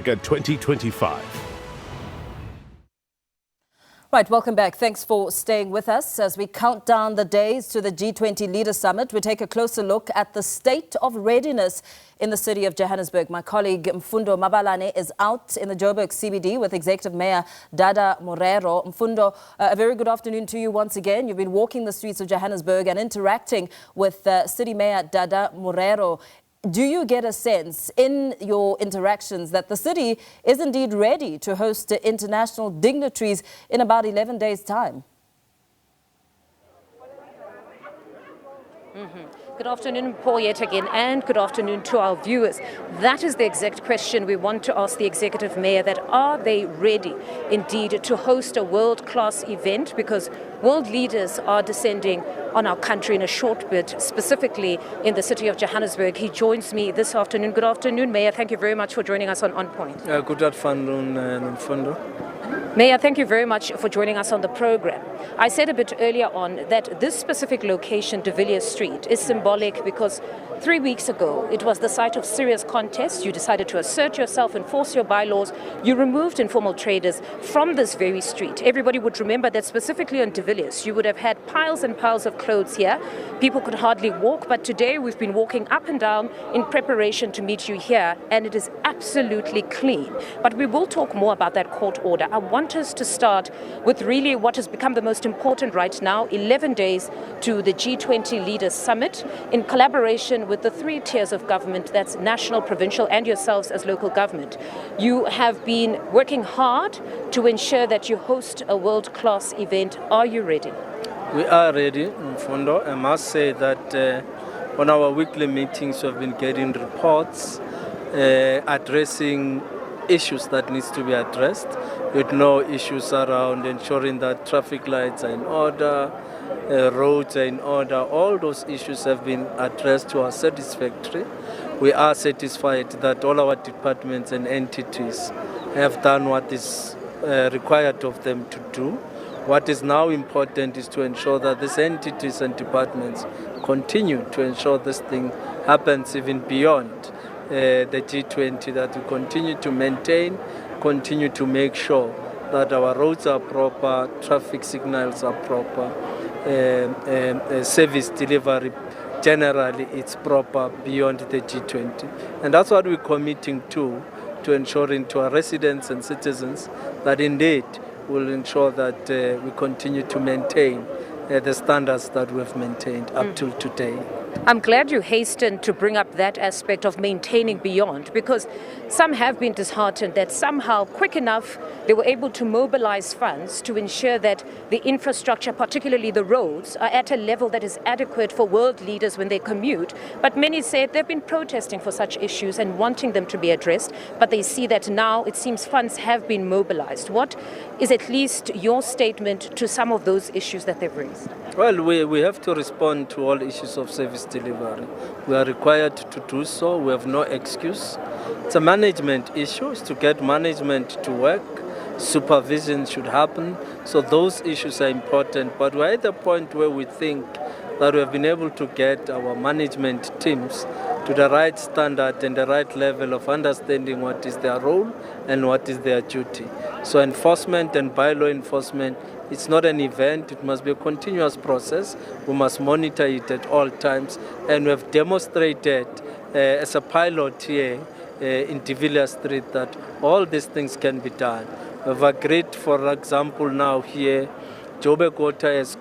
2025. Right, welcome back. Thanks for staying with us. As we count down the days to the G20 Leaders Summit, we take a closer look at the state of readiness in the city of Johannesburg. My colleague Mfundo Mabalane is out in the Joburg CBD with Executive Mayor Dada Morero. Mfundo, a very good afternoon to you once again. You've been walking the streets of Johannesburg and interacting with City Mayor Dada Morero. Do you get a sense in your interactions that the city is indeed ready to host international dignitaries in about 11 days' time? Good afternoon, Paul, yet again, and good afternoon to our viewers. That is the exact question we want to ask the Executive Mayor, that are they ready indeed to host a world-class event, because world leaders are descending on our country in a short bit, specifically in the city of Johannesburg. He joins me this afternoon. Good afternoon, Mayor. Thank you very much for joining us on Point. Good afternoon, Mfundo. Mayor, thank you very much for joining us on the program. I said a bit earlier on that this specific location, De Villiers Street, is symbolic because 3 weeks ago it was the site of serious contests. You decided to assert yourself, enforce your bylaws. You removed informal traders from this very street. Everybody would remember that specifically on De Villiers, you would have had piles and piles of clothes here. People could hardly walk, but today we've been walking up and down in preparation to meet you here, and it is absolutely clean. But we will talk more about that court order. I want us to start with really what has become the most important right now, 11 days to the G20 Leaders Summit, in collaboration with the 3 tiers of government, that's national, provincial, and yourselves as local government. You have been working hard to ensure that you host a world-class event. Are you ready? We are ready, Mfundo. I must say that on our weekly meetings we've been getting reports addressing issues that needs to be addressed, with no issues around ensuring that traffic lights are in order, roads are in order. All those issues have been addressed to our satisfactory. We are satisfied that all our departments and entities have done what is required of them to do. What is now important is to ensure that these entities and departments continue to ensure this thing happens even beyond the G20, that we continue to maintain, continue to make sure that our roads are proper, traffic signals are proper, service delivery generally it's proper beyond the G20. And that's what we're committing to ensuring to our residents and citizens that indeed will ensure that we continue to maintain the standards that we've maintained up till today. I'm glad you hastened to bring up that aspect of maintaining beyond, because some have been disheartened that somehow quick enough they were able to mobilize funds to ensure that the infrastructure, particularly the roads, are at a level that is adequate for world leaders when they commute. But many said they've been protesting for such issues and wanting them to be addressed, but they see that now it seems funds have been mobilized. What is at least your statement to some of those issues that they've raised? Well, we have to respond to all issues of service delivery. We are required to do so. We have no excuse. It's a management issue. It's to get management to work. Supervision should happen. So those issues are important. But we're at the point where we think that we have been able to get our management teams to the right standard and the right level of understanding what is their role and what is their duty. So enforcement and bylaw enforcement, it's not an event, it must be a continuous process. We must monitor it at all times, and we have demonstrated as a pilot here in De Villiers Street that all these things can be done. We've agreed, for example, now here, Joburg Water is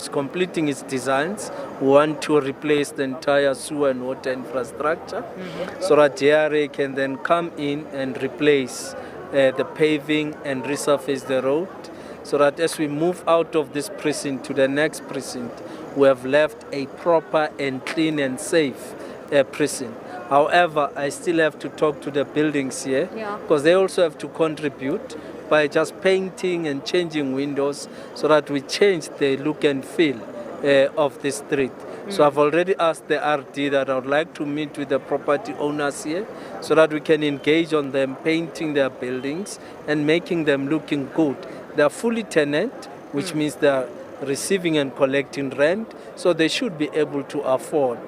completing its designs. We want to replace the entire sewer and water infrastructure so that JRA can then come in and replace the paving and resurface the road, so that as we move out of this precinct to the next precinct, we have left a proper and clean and safe precinct. However, I still have to talk to the buildings here, because they also have to contribute by just painting and changing windows so that we change the look and feel of the street. So I've already asked the RD that I would like to meet with the property owners here so that we can engage on them painting their buildings and making them looking good. They are fully tenant, which means they are receiving and collecting rent, so they should be able to afford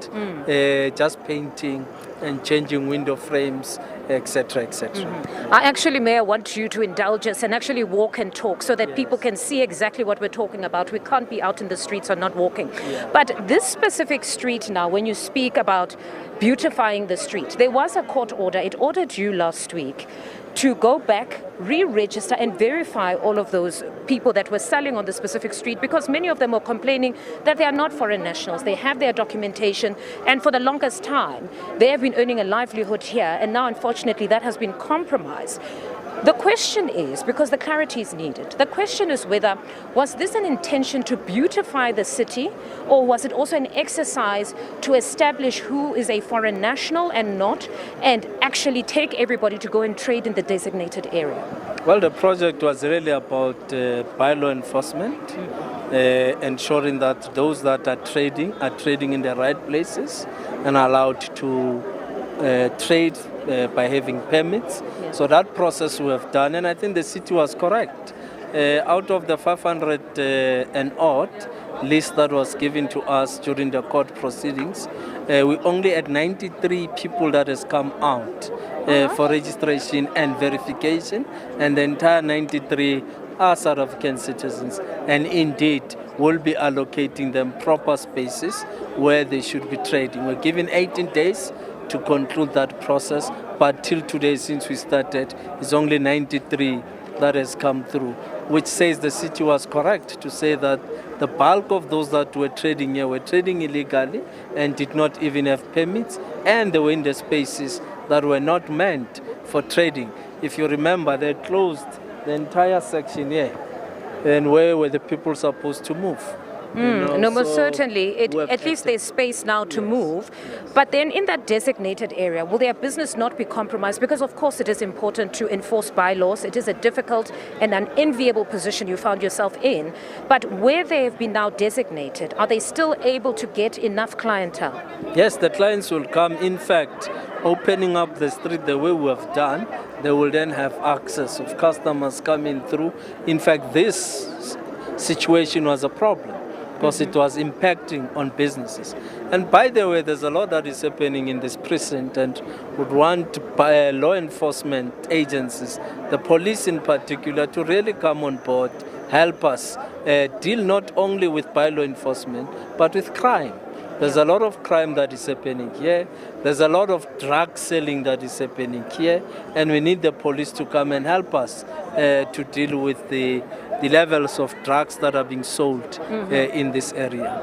just painting and changing window frames etc., etc. I actually, Mayor, want you to indulge us and actually walk and talk so that people can see exactly what we're talking about. We can't be out in the streets or not walking. But this specific street now, when you speak about beautifying the street, there was a court order. It ordered you last week to go back, re-register and verify all of those people that were selling on the specific street, because many of them were complaining that they are not foreign nationals. They have their documentation, and for the longest time they have been earning a livelihood here, and now unfortunately that has been compromised. The question is, because the clarity is needed, the question is whether was this an intention to beautify the city, or was it also an exercise to establish who is a foreign national and not, and actually take everybody to go and trade in the designated area? Well, the project was really about bylaw enforcement, ensuring that those that are trading in the right places and are allowed to trade by having permits. So that process we have done, and I think the city was correct. Out of the 500 and odd list that was given to us during the court proceedings, we only had 93 people that has come out for registration and verification, and the entire 93 are South African citizens, and indeed will be allocating them proper spaces where they should be trading. We're given 18 days to conclude that process, but till today, since we started, it's only 93 that has come through, which says the city was correct to say that the bulk of those that were trading here were trading illegally and did not even have permits, and they were in the spaces that were not meant for trading. If you remember, they closed the entire section here, and where were the people supposed to move? No, most certainly. At least there's space now to move. But then in that designated area, will their business not be compromised? Because, of course, it is important to enforce bylaws. It is a difficult and unenviable position you found yourself in. But where they have been now designated, are they still able to get enough clientele? Yes, the clients will come. In fact, opening up the street the way we have done, they will then have access of customers coming through. In fact, this situation was a problem, because it was impacting on businesses. And by the way, there's a lot that is happening in this precinct, and would want law enforcement agencies, the police in particular, to really come on board, help us deal not only with bylaw enforcement, but with crime. There's a lot of crime that is happening here. There's a lot of drug selling that is happening here, and we need the police to come and help us to deal with the levels of drugs that are being sold in this area.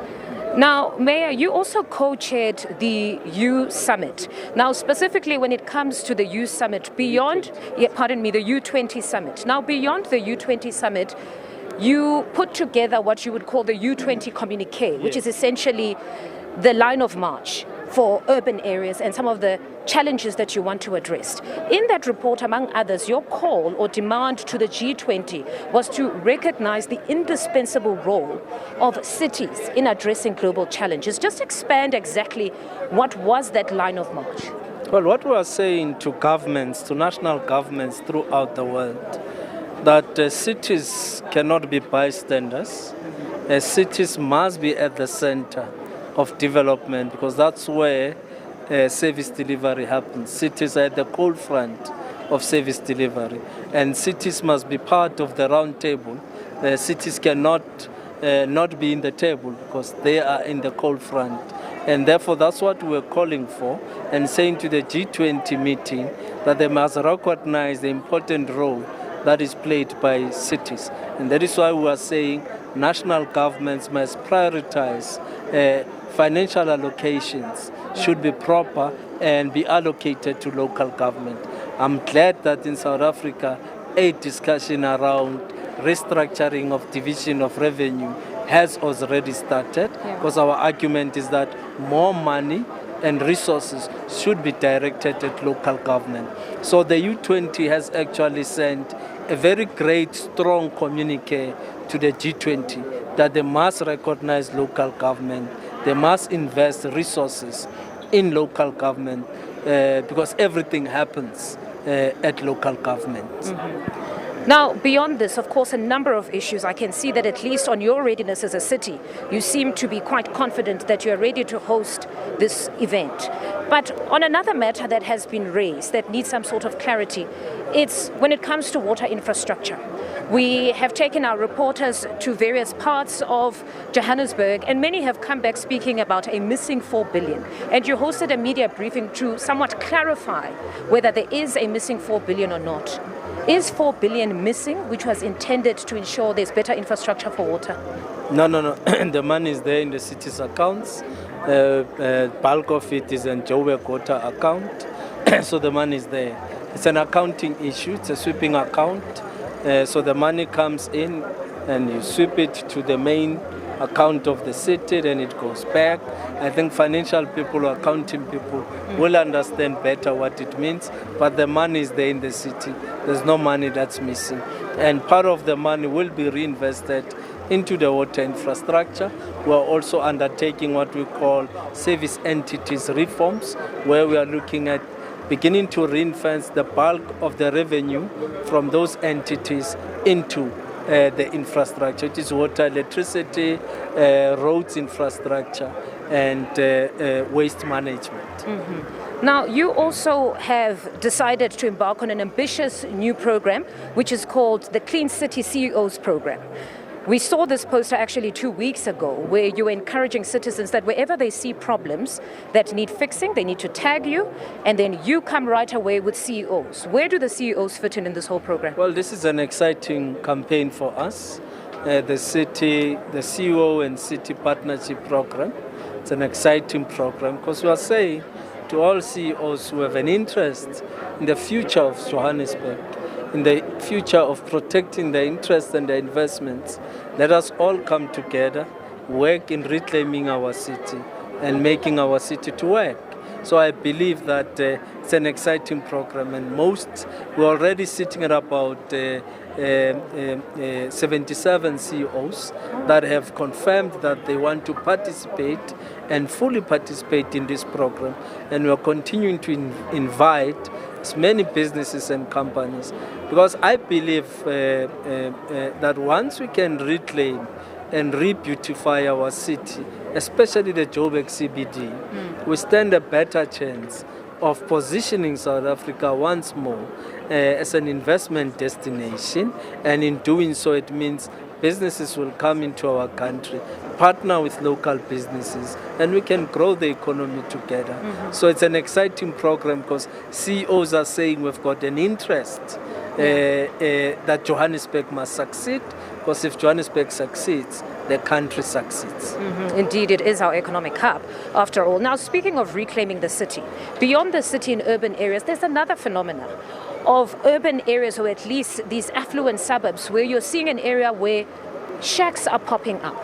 Now, Mayor, you also co-chaired the U Summit. Now, specifically when it comes to the U Summit, beyond, the U20 Summit. Now, beyond the U20 Summit, you put together what you would call the U20 communique, which is essentially the line of march for urban areas and some of the challenges that you want to address. In that report, among others, your call or demand to the G20 was to recognize the indispensable role of cities in addressing global challenges. Just expand exactly what was that line of march. Well, what we are saying to governments, to national governments throughout the world, that cities cannot be bystanders. Cities must be at the center of development, because that's where service delivery happens. Cities are at the cold front of service delivery, and cities must be part of the round table. Cities cannot not be in the table, because they are in the cold front. And therefore, that's what we're calling for, and saying to the G20 meeting that they must recognize the important role that is played by cities. And that is why we are saying national governments must prioritize financial allocations, should be proper and be allocated to local government. I'm glad that in South Africa, a discussion around restructuring of division of revenue has already started, because our argument is that more money and resources should be directed at local government. So the U20 has actually sent a very great, strong communique to the G20 that they must recognize local government, they must invest resources in local government, because everything happens at local government. Now, beyond this, of course, a number of issues. I can see that at least on your readiness as a city, you seem to be quite confident that you are ready to host this event. But on another matter that has been raised that needs some sort of clarity, it's when it comes to water infrastructure. We have taken our reporters to various parts of Johannesburg, and many have come back speaking about a missing 4 billion. And you hosted a media briefing to somewhat clarify whether there is a missing 4 billion or not. Is 4 billion missing, which was intended to ensure there's better infrastructure for water? No. The money is there in the city's accounts. Bulk of it is in Joburg water account. So the money is there. It's an accounting issue. It's a sweeping account. So the money comes in and you sweep it to the main account of the city, then it goes back. I think financial people or accounting people will understand better what it means, but the money is there in the city. There's no money that's missing. And part of the money will be reinvested into the water infrastructure. We're also undertaking what we call service entities reforms, where we are looking at beginning to reinvest the bulk of the revenue from those entities into the infrastructure. It is water, electricity, roads infrastructure, and waste management. Now, you also have decided to embark on an ambitious new program, which is called the Clean City CEOs program. We saw this poster actually 2 weeks ago, where you were encouraging citizens that wherever they see problems that need fixing, they need to tag you, and then you come right away with CEOs. Where do the CEOs fit in this whole program? Well, this is an exciting campaign for us. The CEO and city partnership program. It's an exciting program because we are saying to all CEOs who have an interest in the future of Johannesburg, in the future of protecting the interests and the investments, let us all come together, work in reclaiming our city and making our city to work. So I believe that it's an exciting program, and we're already sitting at about 77 CEOs that have confirmed that they want to participate and fully participate in this program. And we're continuing to invite as many businesses and companies, because I believe that once we can reclaim and re-beautify our city, especially the Joburg CBD, we stand a better chance of positioning South Africa once more as an investment destination. And in doing so, it means businesses will come into our country, partner with local businesses, and we can grow the economy together. So it's an exciting program because CEOs are saying we've got an interest that Johannesburg must succeed, because if Johannesburg succeeds, the country succeeds. Indeed, it is our economic hub, after all. Now, speaking of reclaiming the city, beyond the city in urban areas, there's another phenomenon of urban areas, or at least these affluent suburbs, where you're seeing an area where shacks are popping up.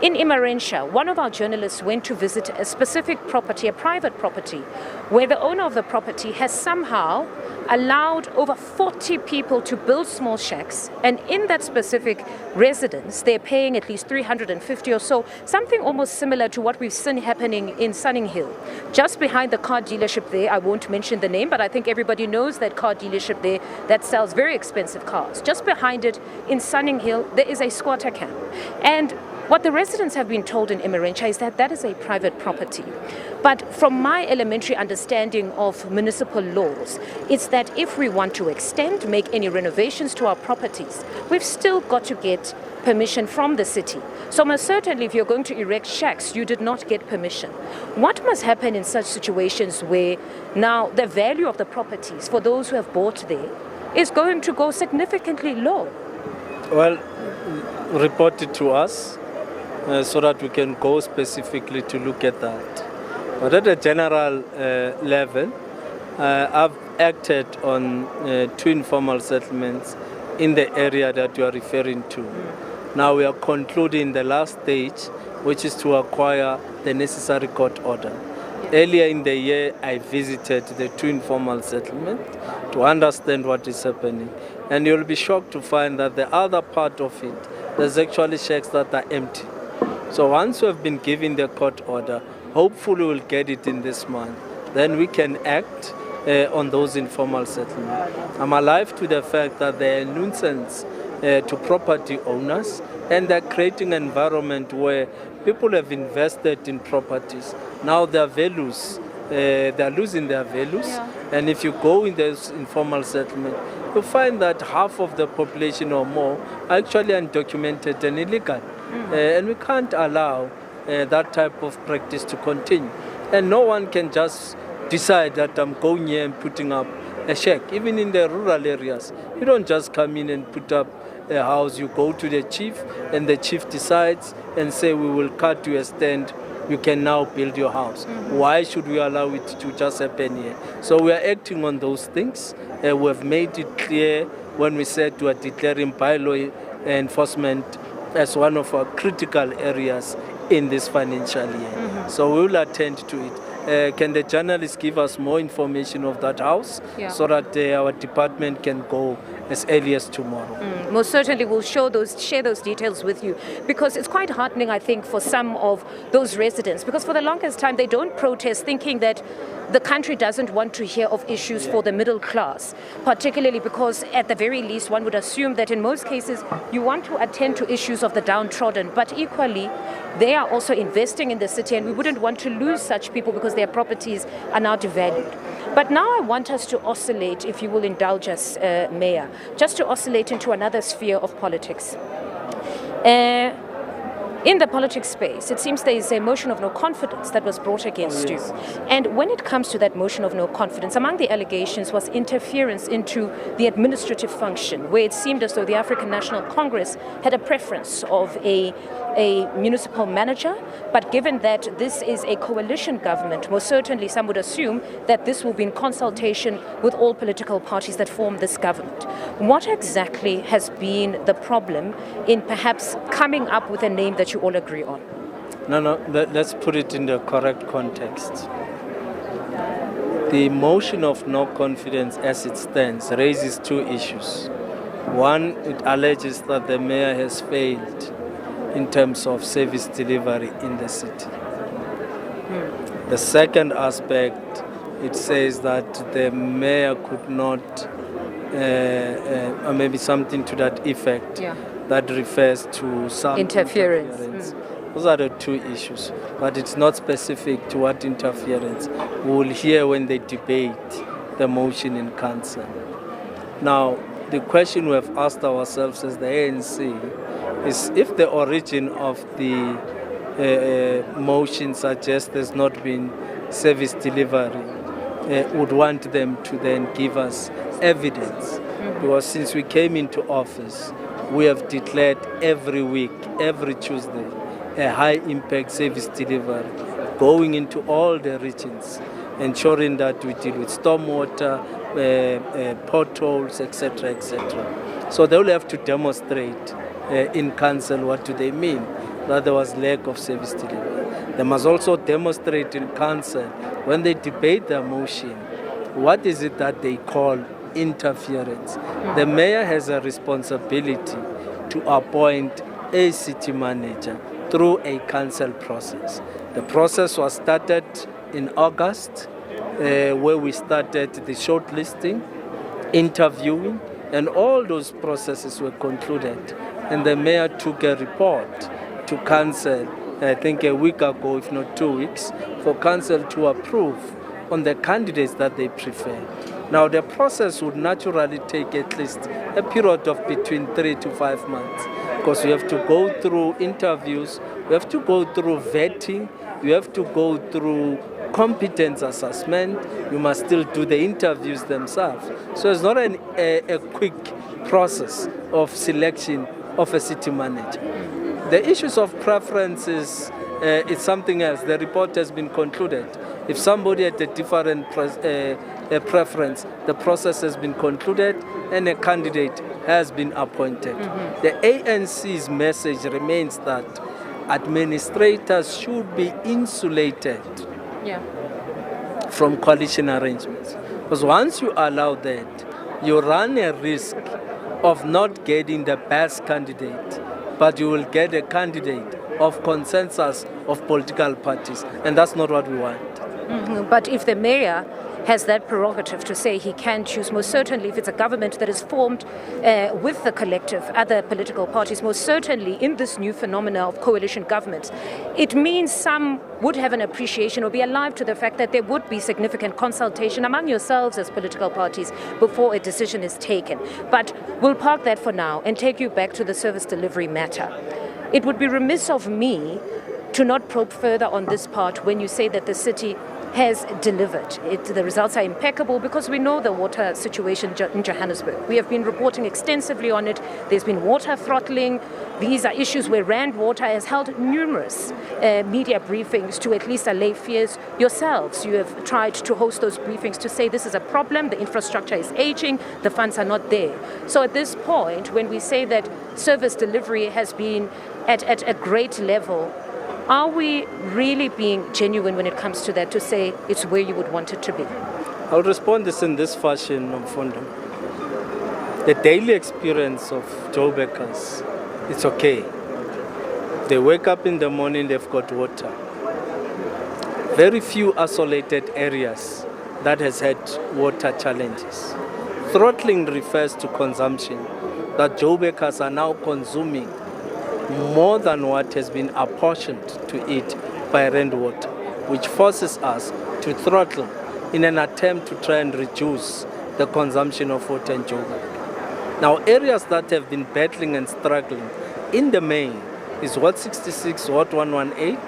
In Imarentia, one of our journalists went to visit a specific property, a private property, where the owner of the property has somehow allowed over 40 people to build small shacks, and in that specific residence, they're paying at least 350 or so, something almost similar to what we've seen happening in Sunninghill. Just behind the car dealership there, I won't mention the name, but I think everybody knows that car dealership there that sells very expensive cars. Just behind it, in Sunninghill, there is a squatter camp. And what the residents have been told in Imarentia is that that is a private property. But from my elementary understanding of municipal laws, it's that if we want to extend, make any renovations to our properties, we've still got to get permission from the city. So most certainly, if you're going to erect shacks, you did not get permission. What must happen in such situations where now the value of the properties for those who have bought there is going to go significantly low? Well, report it to us so that we can go specifically to look at that. But at a general level, I've acted on 2 informal settlements in the area that you are referring to. Now we are concluding the last stage, which is to acquire the necessary court order. Earlier in the year, I visited the 2 informal settlements to understand what is happening. And you'll be shocked to find that the other part of it, there's actually shacks that are empty. So once we have been given the court order, hopefully we'll get it in this month. Then we can act on those informal settlements. I'm alive to the fact that they're a nuisance to property owners, and they're creating an environment where people have invested in properties. Now their values, they're losing their values. Yeah. And if you go in this informal settlement, you find that half of the population or more are actually undocumented and illegal. And we can't allow that type of practice to continue. And no one can just decide that I'm going here and putting up a shack. Even in the rural areas, you don't just come in and put up a house. You go to the chief, and the chief decides and say, we will cut you a stand. You can now build your house. Why should we allow it to just happen here? So we are acting on those things. We have made it clear when we said we are declaring bylaw enforcement as one of our critical areas in this financial year. So we will attend to it. Can the journalists give us more information of that house so that our department can go as early as tomorrow? Most certainly, we'll share those details with you, because it's quite heartening, I think, for some of those residents, because for the longest time they don't protest thinking that the country doesn't want to hear of issues for the middle class, particularly because at the very least one would assume that in most cases you want to attend to issues of the downtrodden, but equally they are also investing in the city, and we wouldn't want to lose such people because their properties are now devalued. But now I want us to oscillate, if you will indulge us, Mayor, just to oscillate into another sphere of politics. In the politics space, it seems there is a motion of no confidence that was brought against you. And when it comes to that motion of no confidence, among the allegations was interference into the administrative function, where it seemed as though the African National Congress had a preference of a municipal manager. But given that this is a coalition government, most certainly some would assume that this will be in consultation with all political parties that form this government. What exactly has been the problem in perhaps coming up with a name that you all agree on? Let's put it in the correct context. The motion of no confidence as it stands raises two issues. One, it alleges that the mayor has failed in terms of service delivery in the city. The second aspect, it says that the mayor could not, or maybe something to that effect, that refers to some interference. Those are the two issues, but it's not specific to what interference we will hear when they debate the motion in council. Now, the question we have asked ourselves as the ANC is, if the origin of the motion suggests there's not been service delivery, would want them to then give us evidence. Because since we came into office, we have declared every week, every Tuesday, a high-impact service delivery, going into all the regions, ensuring that we deal with stormwater, potholes, etc., etc. So they will have to demonstrate in council what do they mean, that there was lack of service delivery. They must also demonstrate in council, when they debate their motion, what is it that they call interference. The mayor has a responsibility to appoint a city manager through a council process. The process was started in August, where we started the shortlisting, interviewing, and all those processes were concluded. And the mayor took a report to council, I think a week ago, if not 2 weeks, for council to approve on the candidates that they prefer. Now, the process would naturally take at least a period of between 3 to 5 months, because you have to go through interviews, you have to go through vetting, you have to go through competence assessment, you must still do the interviews themselves. So it's not a quick process of selection of a city manager. The issues of preferences, it's something else. The report has been concluded. If somebody had a different preference, the process has been concluded and a candidate has been appointed. The ANC's message remains that administrators should be insulated from coalition arrangements. Because once you allow that, you run a risk of not getting the best candidate, but you will get a candidate of consensus of political parties, and that's not what we want. But if the mayor has that prerogative to say he can choose. Most certainly, if it's a government that is formed with the collective, other political parties, most certainly in this new phenomena of coalition governments, it means some would have an appreciation or be alive to the fact that there would be significant consultation among yourselves as political parties before a decision is taken. But we'll park that for now and take you back to the service delivery matter. It would be remiss of me to not probe further on this part when you say that the city has delivered. The results are impeccable because we know the water situation in Johannesburg. We have been reporting extensively on it. There's been water throttling. These are issues where Rand Water has held numerous media briefings to at least allay fears. Yourselves, you have tried to host those briefings to say this is a problem, the infrastructure is aging, the funds are not there. So at this point, when we say that service delivery has been at a great level, are we really being genuine when it comes to that, to say it's where you would want it to be? I'll respond this in this fashion, Mfundo. The daily experience of Joburgers, it's okay. They wake up in the morning, they've got water. Very few isolated areas that has had water challenges. Throttling refers to consumption, that Joburgers are now consuming more than what has been apportioned to it by Rand Water, which forces us to throttle in an attempt to try and reduce the consumption of water in Joburg. Now, areas that have been battling and struggling in the main is Ward 66, Ward 118,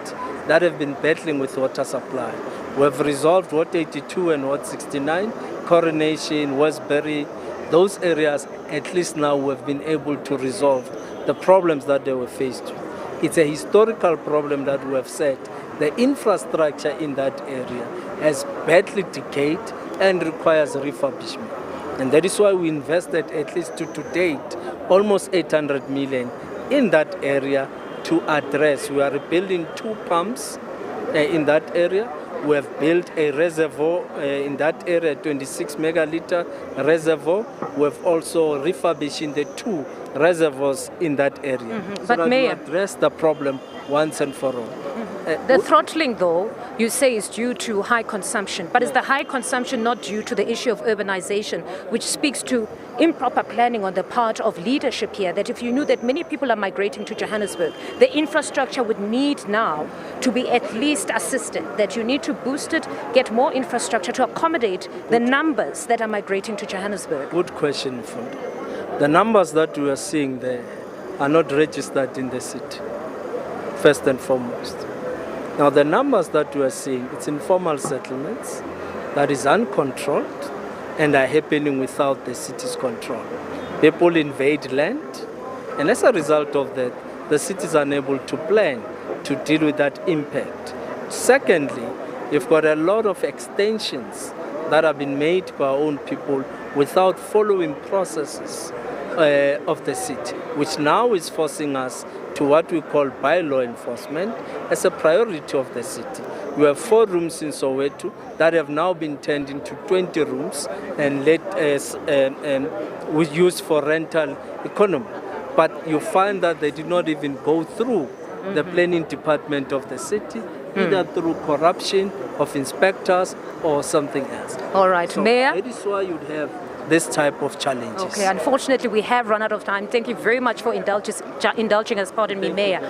that have been battling with water supply. We have resolved Ward 82 and Ward 69, Coronation, Westbury. Those areas, at least now, we have been able to resolve the problems that they were faced with. It's a historical problem that we have said. The infrastructure in that area has badly decayed and requires refurbishment. And that is why we invested at least to date almost 800 million in that area to address. We are rebuilding 2 pumps in that area. We have built a reservoir in that area, 26 megaliter reservoir. We have also refurbishing the 2 reservoirs in that area. So But that Mayor, we address the problem once and for all. the throttling, though, you say is due to high consumption. But is the high consumption not due to the issue of urbanization, which speaks to improper planning on the part of leadership here, that if you knew that many people are migrating to Johannesburg, the infrastructure would need now to be at least assisted, that you need to boost it, get more infrastructure to accommodate the numbers that are migrating to Johannesburg? Good question, Mfundo. The numbers that we are seeing there are not registered in the city, first and foremost. Now, the numbers that we are seeing, it's informal settlements that is uncontrolled and are happening without the city's control. People invade land, and as a result of that, the city is unable to plan to deal with that impact. Secondly, you've got a lot of extensions that have been made by our own people without following processes of the city, which now is forcing us to what we call bylaw enforcement as a priority of the city. We have 4 rooms in Soweto that have now been turned into 20 rooms and we use for rental economy. But you find that they did not even go through the planning department of the city, either through corruption of inspectors or something else. All right, So Mayor. that is why you'd have this type of challenges. Okay, unfortunately, we have run out of time. Thank you very much for indulging us, pardon me, Mayor.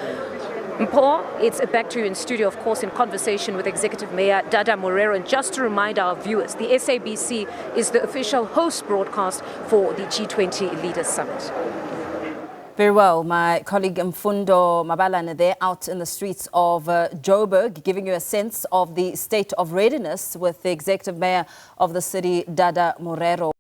Mpo, it's back to you in studio, of course, in conversation with Executive Mayor Dada Morero. And just to remind our viewers, the SABC is the official host broadcast for the G20 Leaders Summit. Very well. My colleague Mfundo Mabalane there out in the streets of Joburg, giving you a sense of the state of readiness with the Executive Mayor of the city, Dada Morero.